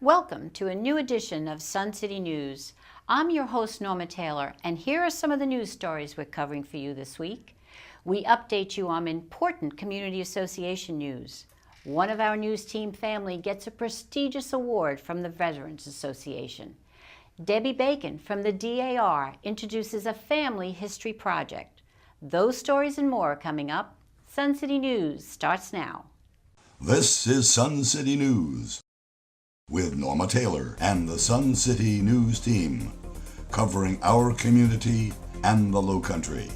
Welcome to a new edition of Sun City News. I'm your host, Norma Taylor, and here are some of the news stories we're covering for you this week. We update you on important community association news. One of our news team family gets a prestigious award from the Veterans Association. Debbie Bacon from the DAR introduces a family history project. Those stories and more are coming up. Sun City News starts now. This is Sun City News with Norma Taylor and the Sun City News team, covering our community and the Lowcountry.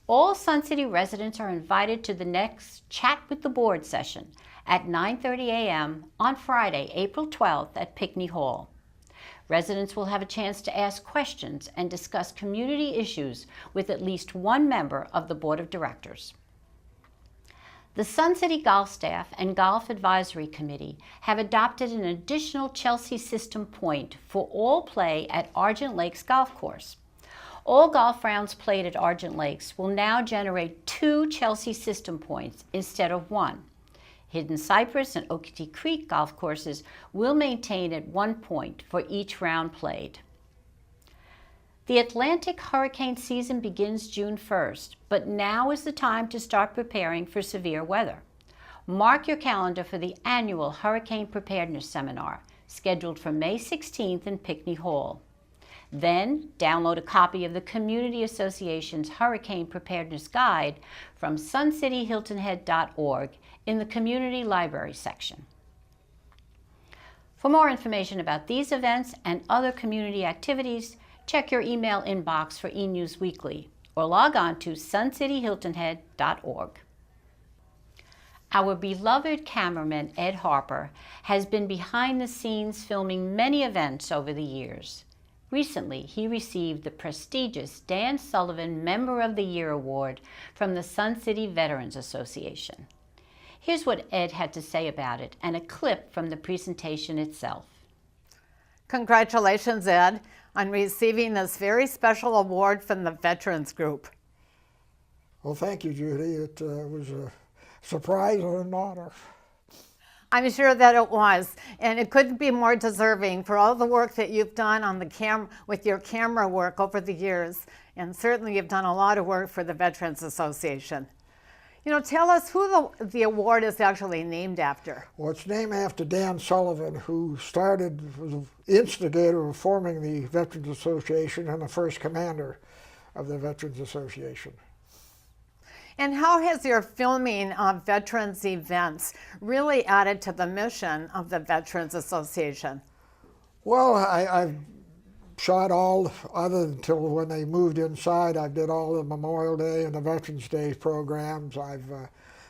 All Sun City residents are invited to the next Chat with the Board session at 9:30 a.m. on Friday, April 12th at Pickney Hall. Residents will have a chance to ask questions and discuss community issues with at least one member of the Board of Directors. The Sun City Golf Staff and Golf Advisory Committee have adopted an additional Chelsea system point for all play at Argent Lakes Golf Course. All golf rounds played at Argent Lakes will now generate 2 Chelsea system points instead of 1. Hidden Cypress and Okeechee Creek golf courses will maintain at 1 point for each round played. The Atlantic hurricane season begins June 1st, but now is the time to start preparing for severe weather. Mark your calendar for the annual Hurricane Preparedness Seminar, scheduled for May 16th in Pickney Hall. Then, download a copy of the Community Association's Hurricane Preparedness Guide from suncityhiltonhead.org in the Community Library section. For more information about these events and other community activities, check your email inbox for eNews Weekly or log on to suncityhiltonhead.org. Our beloved cameraman Ed Harper has been behind the scenes filming many events over the years. Recently, he received the prestigious Dan Sullivan Member of the Year Award from the Sun City Veterans Association. Here's what Ed had to say about it and a clip from the presentation itself. Congratulations, Ed, on receiving this very special award from the Veterans Group. Well, thank you, Judy. It was a surprise and an honor. I'm sure that it was, and it couldn't be more deserving for all the work that you've done on the with your camera work over the years, and certainly you've done a lot of work for the Veterans Association. You know, tell us who the award is actually named after. Well, it's named after Dan Sullivan, who was the instigator of forming the Veterans Association and the first commander of the Veterans Association. And how has your filming of veterans events really added to the mission of the Veterans Association? Well, I've shot all, other until when they moved inside, I did all the Memorial Day and the Veterans Day programs. I've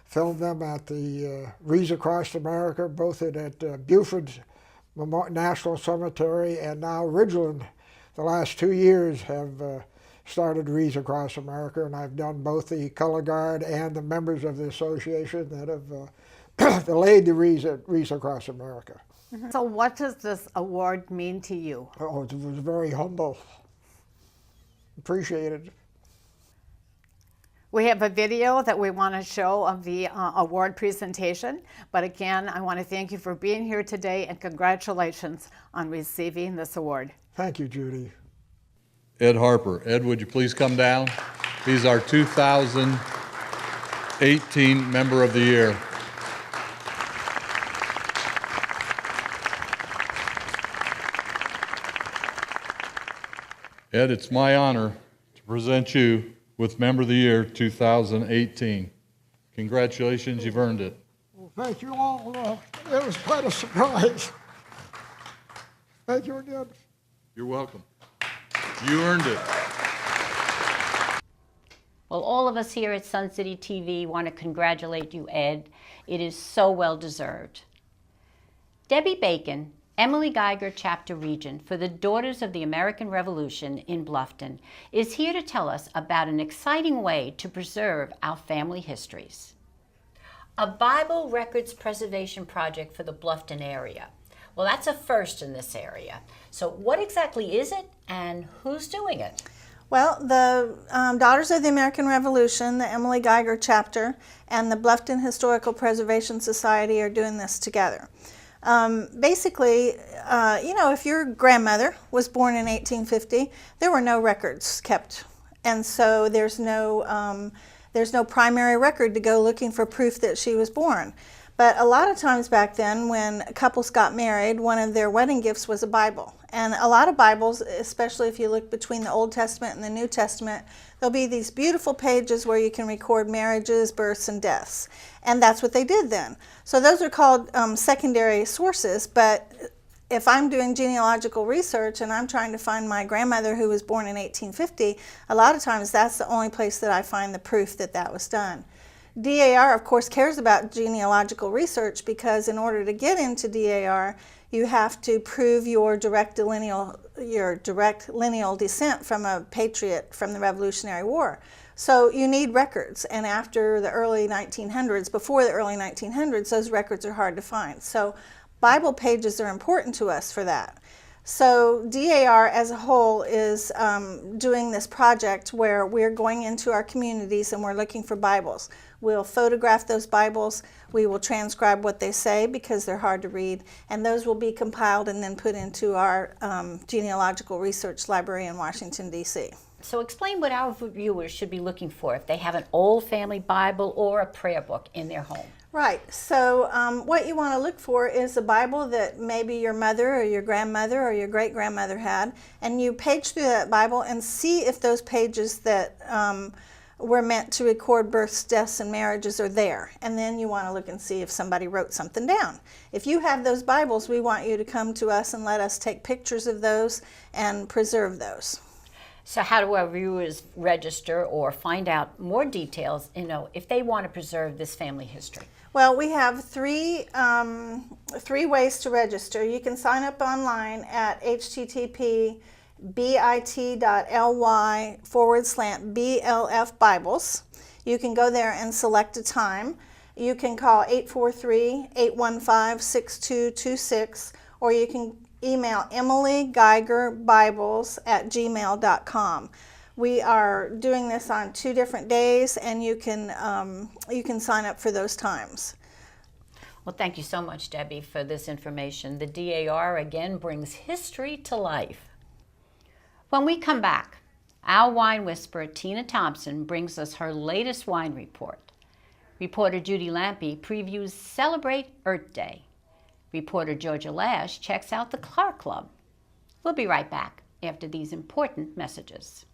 filmed them at the Wreaths Across America, both at Buford National Cemetery and now Ridgeland. The last 2 years have started Wreaths Across America, and I've done both the Color Guard and the members of the association that have laid the wreaths across America. So what does this award mean to you? Oh, it was very humble. Appreciated. We have a video that we want to show of the award presentation, but again, I want to thank you for being here today and congratulations on receiving this award. Thank you, Judy. Ed Harper. Ed, would you please come down? He's our 2018 Member of the Year. Ed, it's my honor to present you with Member of the Year 2018. Congratulations, you've earned it. Well, thank you all. It was quite a surprise. Thank you again. You're welcome. You earned it. Well, all of us here at Sun City TV want to congratulate you, Ed. It is so well deserved. Debbie Bacon, Emily Geiger Chapter Regent for the Daughters of the American Revolution in Bluffton, is here to tell us about an exciting way to preserve our family histories. A Bible records preservation project for the Bluffton area. Well, that's a first in this area. So what exactly is it and who's doing it? Well, the Daughters of the American Revolution, the Emily Geiger chapter, and the Bluffton Historical Preservation Society are doing this together. Basically, if your grandmother was born in 1850, there were no records kept, and so there's no primary record to go looking for proof that she was born. But a lot of times back then, when couples got married, one of their wedding gifts was a Bible. And a lot of Bibles, especially if you look between the Old Testament and the New Testament, there'll be these beautiful pages where you can record marriages, births, and deaths. And that's what they did then. So those are called secondary sources, but if I'm doing genealogical research and I'm trying to find my grandmother who was born in 1850, a lot of times that's the only place that I find the proof that that was done. DAR, of course, cares about genealogical research because in order to get into DAR, you have to prove your direct lineal descent from a patriot from the Revolutionary War. So you need records, and after the early 1900s, before the early 1900s, those records are hard to find. So Bible pages are important to us for that. So DAR as a whole is doing this project where we're going into our communities and we're looking for Bibles. We'll photograph those Bibles, we will transcribe what they say because they're hard to read, and those will be compiled and then put into our genealogical research library in Washington, D.C. So explain what our viewers should be looking for if they have an old family Bible or a prayer book in their home. Right, so what you want to look for is a Bible that maybe your mother or your grandmother or your great-grandmother had, and you page through that Bible and see if those pages that were meant to record births, deaths, and marriages are there. And then you want to look and see if somebody wrote something down. If you have those Bibles, we want you to come to us and let us take pictures of those and preserve those. So how do our viewers register or find out more details, if they want to preserve this family history? Well, we have three ways to register. You can sign up online at http://bit.ly/BLF Bibles. You can go there and select a time. You can call 843-815-6226, or you can email emilygeigerbibles@gmail.com. We are doing this on 2 different days, and you can sign up for those times. Well, thank you so much, Debbie, for this information. The DAR again brings history to life. When we come back, our wine whisperer, Tina Thompson, brings us her latest wine report. Reporter Judy Lampe previews Celebrate Earth Day. Reporter Georgia Lash checks out the Clark Club. We'll be right back after these important messages.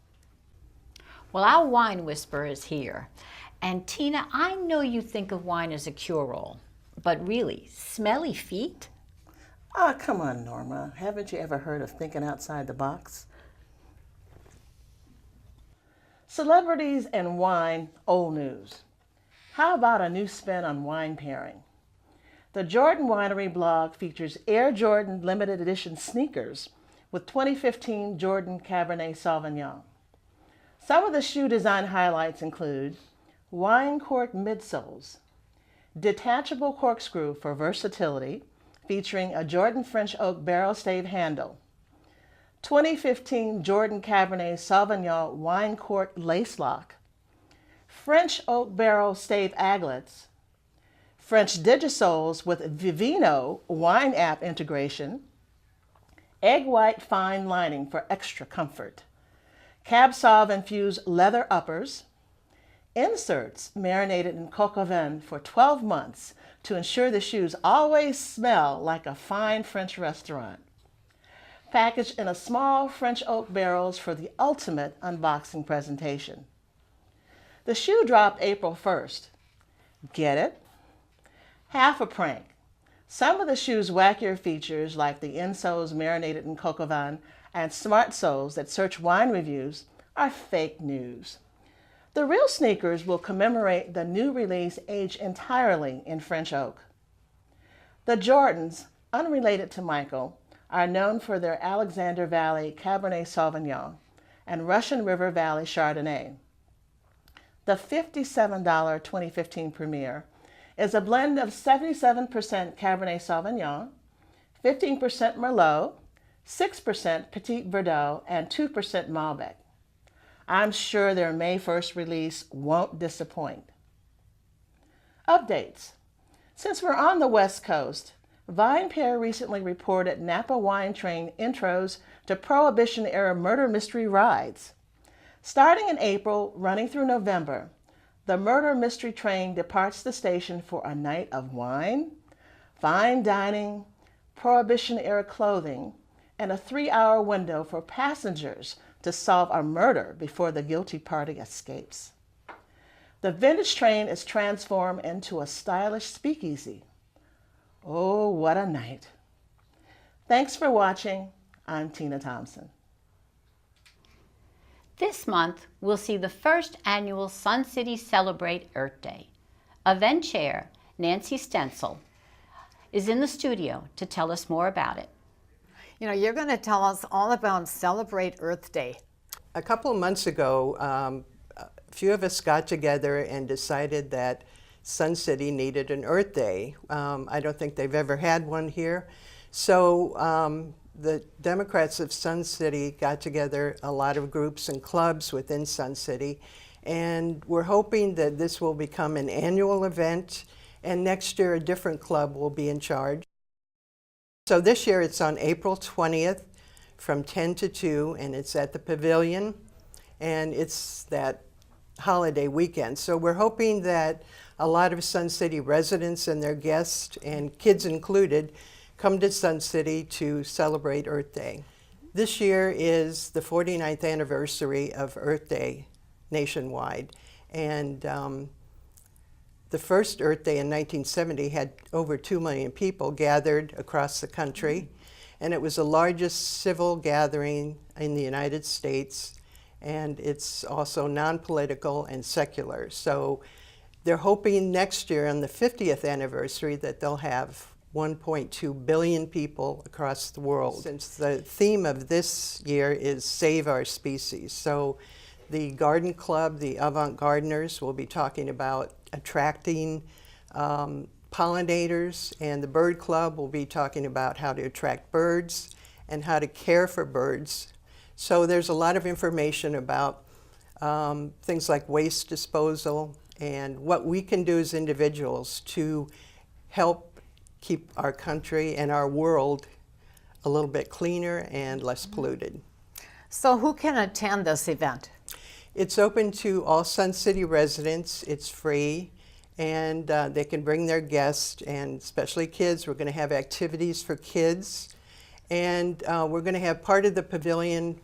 Well, our wine whisperer is here. And Tina, I know you think of wine as a cure-all, but really, smelly feet? Ah, come on, Norma. Haven't you ever heard of thinking outside the box? Celebrities and wine, old news. How about a new spin on wine pairing? The Jordan Winery blog features Air Jordan limited edition sneakers with 2015 Jordan Cabernet Sauvignon. Some of the shoe design highlights include wine cork midsoles, detachable corkscrew for versatility featuring a Jordan French oak barrel stave handle, 2015 Jordan Cabernet Sauvignon wine cork lace lock, French oak barrel stave aglets, French digisoles with Vivino wine app integration, egg white fine lining for extra comfort, Cab Sauv infused leather uppers, inserts marinated in coq au vin for 12 months to ensure the shoes always smell like a fine French restaurant. Packaged in a small French oak barrels for the ultimate unboxing presentation. The shoe dropped April 1st. Get it? Half a prank. Some of the shoe's wackier features, like the insoles marinated in coq au vin and smart soles that search wine reviews, are fake news. The real sneakers will commemorate the new release aged entirely in French oak. The Jordans, unrelated to Michael, are known for their Alexander Valley Cabernet Sauvignon and Russian River Valley Chardonnay. The $57 2015 Premier is a blend of 77% Cabernet Sauvignon, 15% Merlot, 6% Petit Verdot, and 2% Malbec. I'm sure their May 1st release won't disappoint. Updates. Since we're on the West Coast, VinePair recently reported Napa Wine Train intros to Prohibition-era murder mystery rides. Starting in April, running through November, the murder mystery train departs the station for a night of wine, fine dining, Prohibition-era clothing, and a 3-hour window for passengers to solve a murder before the guilty party escapes. The vintage train is transformed into a stylish speakeasy. Oh, what a night. Thanks for watching. I'm Tina Thompson. This month, we'll see the first annual Sun City Celebrate Earth Day. Event Chair Nancy Stencil is in the studio to tell us more about it. You know, you're going to tell us all about Celebrate Earth Day. A couple of months ago, a few of us got together and decided that Sun City needed an Earth Day. I don't think they've ever had one here. So the Democrats of Sun City got together a lot of groups and clubs within Sun City, and we're hoping that this will become an annual event, and next year a different club will be in charge. So this year it's on April 20th from 10 to 2, and it's at the Pavilion, and it's that holiday weekend. So we're hoping that a lot of Sun City residents and their guests, and kids included, come to Sun City to celebrate Earth Day. This year is the 49th anniversary of Earth Day nationwide, and the first Earth Day in 1970 had over 2 million people gathered across the country, and it was the largest civil gathering in the United States, and it's also non-political and secular. So they're hoping next year on the 50th anniversary that they'll have 1.2 billion people across the world. Since the theme of this year is Save Our Species. So the Garden Club, the Avant Gardeners, will be talking about attracting pollinators, and the Bird Club will be talking about how to attract birds and how to care for birds. So there's a lot of information about things like waste disposal and what we can do as individuals to help keep our country and our world a little bit cleaner and less polluted. So who can attend this event? It's open to all Sun City residents. It's free, and they can bring their guests, and especially kids. We're going to have activities for kids, and we're going to have part of the pavilion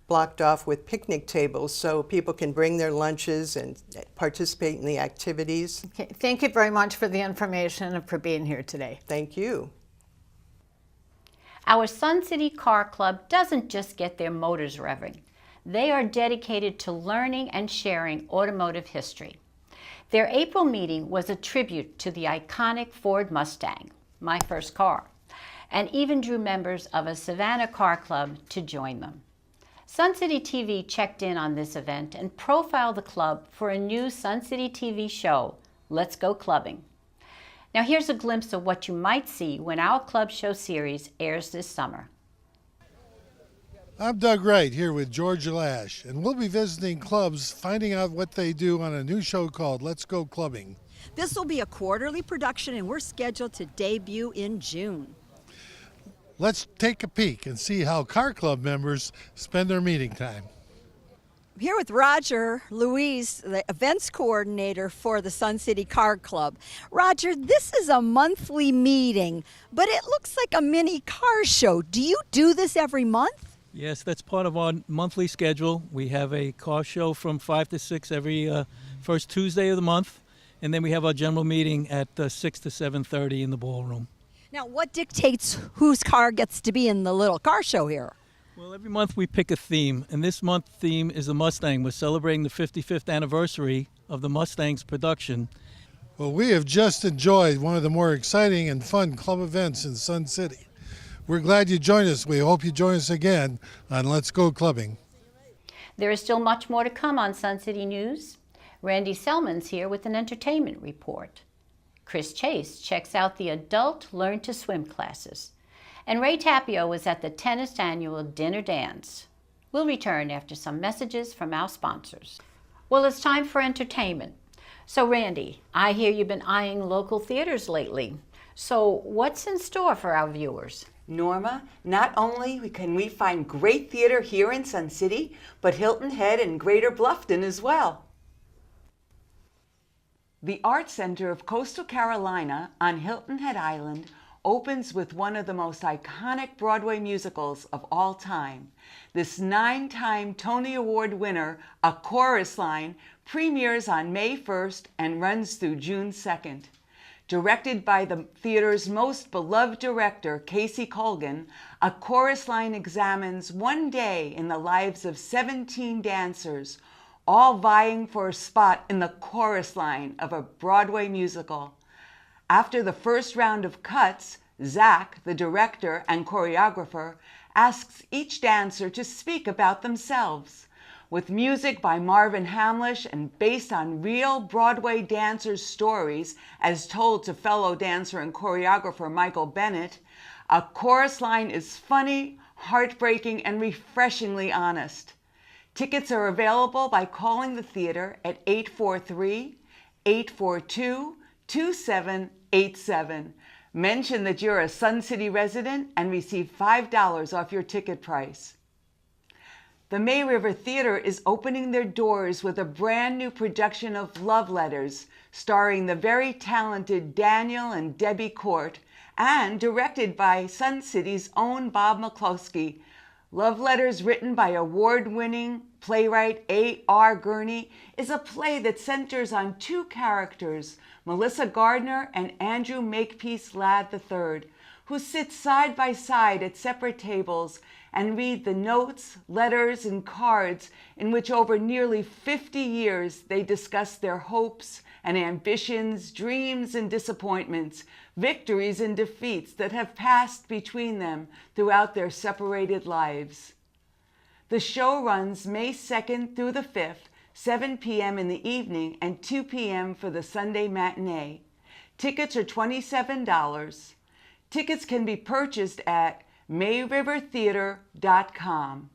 blocked off with picnic tables so people can bring their lunches and participate in the activities. Okay, thank you very much for the information and for being here today. Thank you. Our Sun City Car Club doesn't just get their motors revving. They are dedicated to learning and sharing automotive history. Their April meeting was a tribute to the iconic Ford Mustang, my first car, and even drew members of a Savannah Car Club to join them. Sun City TV checked in on this event and profiled the club for a new Sun City TV show, Let's Go Clubbing. Now here's a glimpse of what you might see when our club show series airs this summer. I'm Doug Wright here with George Lash, and we'll be visiting clubs, finding out what they do on a new show called Let's Go Clubbing. This will be a quarterly production, and we're scheduled to debut in June. Let's take a peek and see how car club members spend their meeting time. I'm here with Roger Louise, the events coordinator for the Sun City Car Club. Roger, this is a monthly meeting, but it looks like a mini car show. Do you do this every month? Yes, that's part of our monthly schedule. We have a car show from 5 to 6 every first Tuesday of the month, and then we have our general meeting at 6 to 7:30 in the ballroom. Now, what dictates whose car gets to be in the little car show here? Well, every month we pick a theme, and this month's theme is the Mustang. We're celebrating the 55th anniversary of the Mustang's production. Well, we have just enjoyed one of the more exciting and fun club events in Sun City. We're glad you joined us. We hope you join us again on Let's Go Clubbing. There is still much more to come on Sun City News. Randy Selman's here with an entertainment report. Chris Chase checks out the adult Learn to Swim classes. And Ray Tapio was at the 10th annual Dinner Dance. We'll return after some messages from our sponsors. Well, it's time for entertainment. So Randy, I hear you've been eyeing local theaters lately. So what's in store for our viewers? Norma, not only can we find great theater here in Sun City, but Hilton Head and Greater Bluffton as well. The Art Center of Coastal Carolina on Hilton Head Island opens with one of the most iconic Broadway musicals of all time. This 9-time Tony Award winner, A Chorus Line, premieres on May 1st and runs through June 2nd. Directed by the theater's most beloved director, Casey Colgan, A Chorus Line examines one day in the lives of 17 dancers, all vying for a spot in the chorus line of a Broadway musical. After the first round of cuts, Zach, the director and choreographer, asks each dancer to speak about themselves. With music by Marvin Hamlisch and based on real Broadway dancers' stories as told to fellow dancer and choreographer Michael Bennett, A Chorus Line is funny, heartbreaking, and refreshingly honest. Tickets are available by calling the theater at 843-842-2787. Mention that you're a Sun City resident and receive $5 off your ticket price. The May River Theater is opening their doors with a brand new production of Love Letters, starring the very talented Daniel and Debbie Court, and directed by Sun City's own Bob McCloskey. Love Letters, written by award-winning playwright A.R. Gurney, is a play that centers on two characters, Melissa Gardner and Andrew Makepeace Ladd III, who sit side by side at separate tables and read the notes, letters, and cards in which over nearly 50 years they discuss their hopes and ambitions, dreams and disappointments, victories and defeats that have passed between them throughout their separated lives. The show runs May 2nd through the 5th, 7 p.m. in the evening and 2 p.m. for the Sunday matinee. Tickets are $27. Tickets can be purchased at mayrivertheater.com.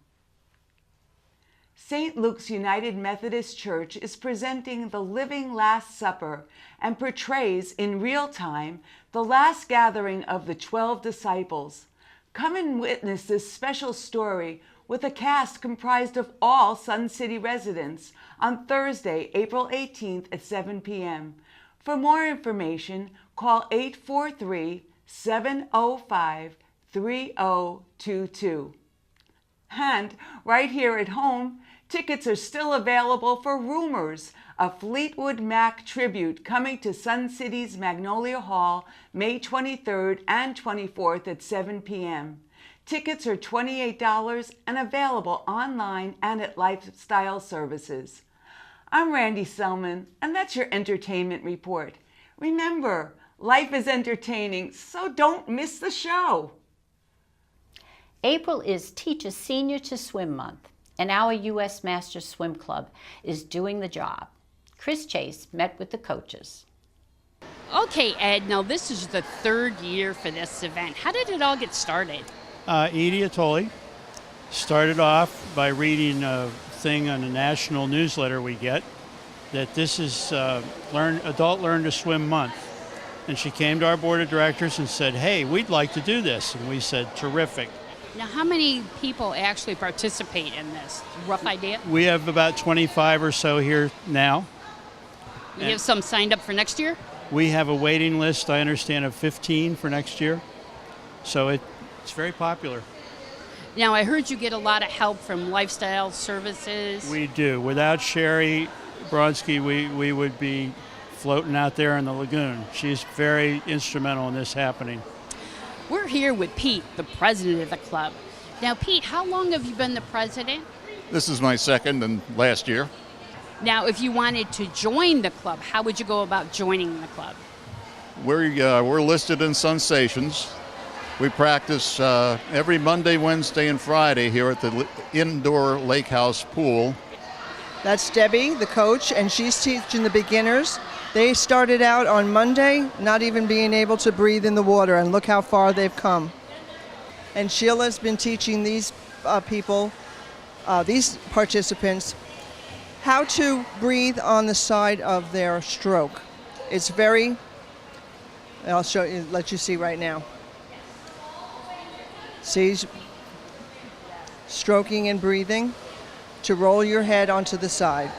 St. Luke's United Methodist Church is presenting The Living Last Supper and portrays in real time the last gathering of the 12 disciples. Come and witness this special story with a cast comprised of all Sun City residents on Thursday, April 18th at 7 p.m. For more information, call 843-705-3022. And right here at home, tickets are still available for Rumors, a Fleetwood Mac tribute coming to Sun City's Magnolia Hall May 23rd and 24th at 7 p.m. Tickets are $28 and available online and at Lifestyle Services. I'm Randy Selman, and that's your entertainment report. Remember, life is entertaining, so don't miss the show. April is Teach a Senior to Swim Month, and our U.S. Masters Swim Club is doing the job. Chris Chase met with the coaches. Okay, Ed, now this is the third year for this event. How did it all get started? Edie Atoli started off by reading a thing on the national newsletter we get that this is Adult Learn to Swim Month. And she came to our board of directors and said, hey, we'd like to do this. And we said, terrific. Now, how many people actually participate in this? Rough idea? We have about 25 or so here now. You have some signed up for next year? We have a waiting list, I understand, of 15 for next year. So it's very popular. Now, I heard you get a lot of help from Lifestyle Services. We do. Without Sherry Brodsky, we would be floating out there in the lagoon. She's very instrumental in this happening. We're here with Pete, the president of the club. Now, Pete, how long have you been the president? This is my second and last year. Now, if you wanted to join the club, how would you go about joining the club? We're listed in Sun Stations. We practice every Monday, Wednesday, and Friday here at the indoor lake house pool. That's Debbie, the coach, and she's teaching the beginners. They started out on Monday not even being able to breathe in the water, and look how far they've come. And Sheila's been teaching these people these participants how to breathe on the side of their stroke. It's very, I'll show you, let you see right now. See, stroking and breathing to roll your head onto the side.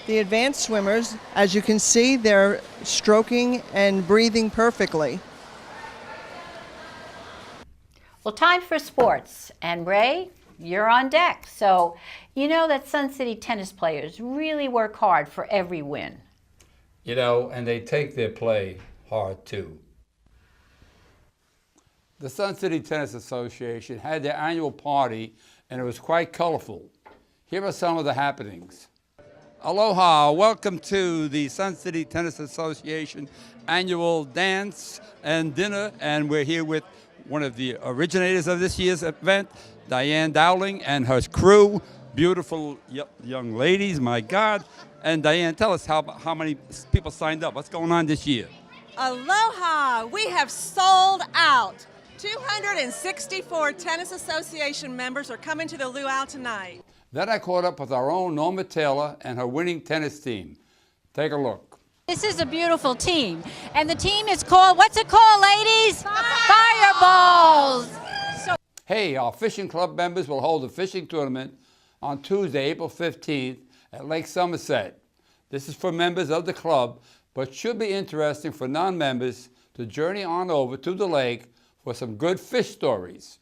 The advanced swimmers, as you can see, they're stroking and breathing perfectly. Well, time for sports. And Ray, you're on deck. So you know that Sun City tennis players really work hard for every win. You know, and they take their play hard too. The Sun City Tennis Association had their annual party, and it was quite colorful. Here are some of the happenings. Aloha, welcome to the Sun City Tennis Association annual dance and dinner, and we're here with one of the originators of this year's event, Diane Dowling and her crew, beautiful young ladies, my God. And Diane, tell us how many people signed up. What's going on this year? Aloha, we have sold out. 264 Tennis Association members are coming to the luau tonight. Then I caught up with our own Norma Taylor and her winning tennis team. Take a look. This is a beautiful team, and the team is called, what's it called, ladies? Fireballs! Hey, our fishing club members will hold a fishing tournament on Tuesday, April 15th at Lake Somerset. This is for members of the club, but should be interesting for non-members to journey on over to the lake for some good fish stories.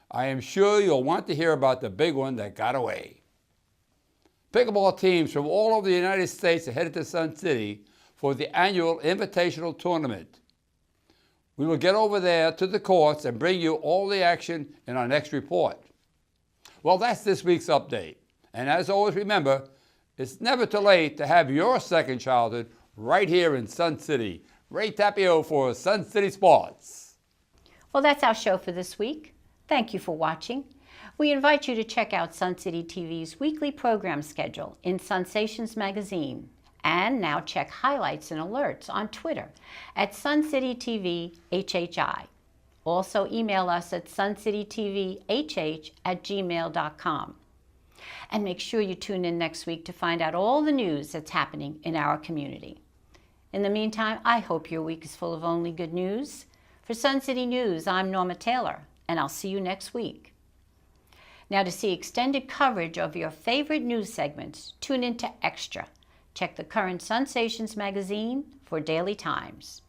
I am sure you'll want to hear about the big one that got away. Pickleball teams from all over the United States are headed to Sun City for the annual Invitational Tournament. We will get over there to the courts and bring you all the action in our next report. Well, that's this week's update. And as always, remember, it's never too late to have your second childhood right here in Sun City. Ray Tapio for Sun City Sports. Well, that's our show for this week. Thank you for watching. We invite you to check out Sun City TV's weekly program schedule in Sensations magazine. And now check highlights and alerts on Twitter at Sun City TV HHI. Also email us at suncitytvhh@gmail.com. And make sure you tune in next week to find out all the news that's happening in our community. In the meantime, I hope your week is full of only good news. For Sun City News, I'm Norma Taylor, and I'll see you next week. Now, to see extended coverage of your favorite news segments, tune in to Extra. Check the current Sensations magazine for daily times.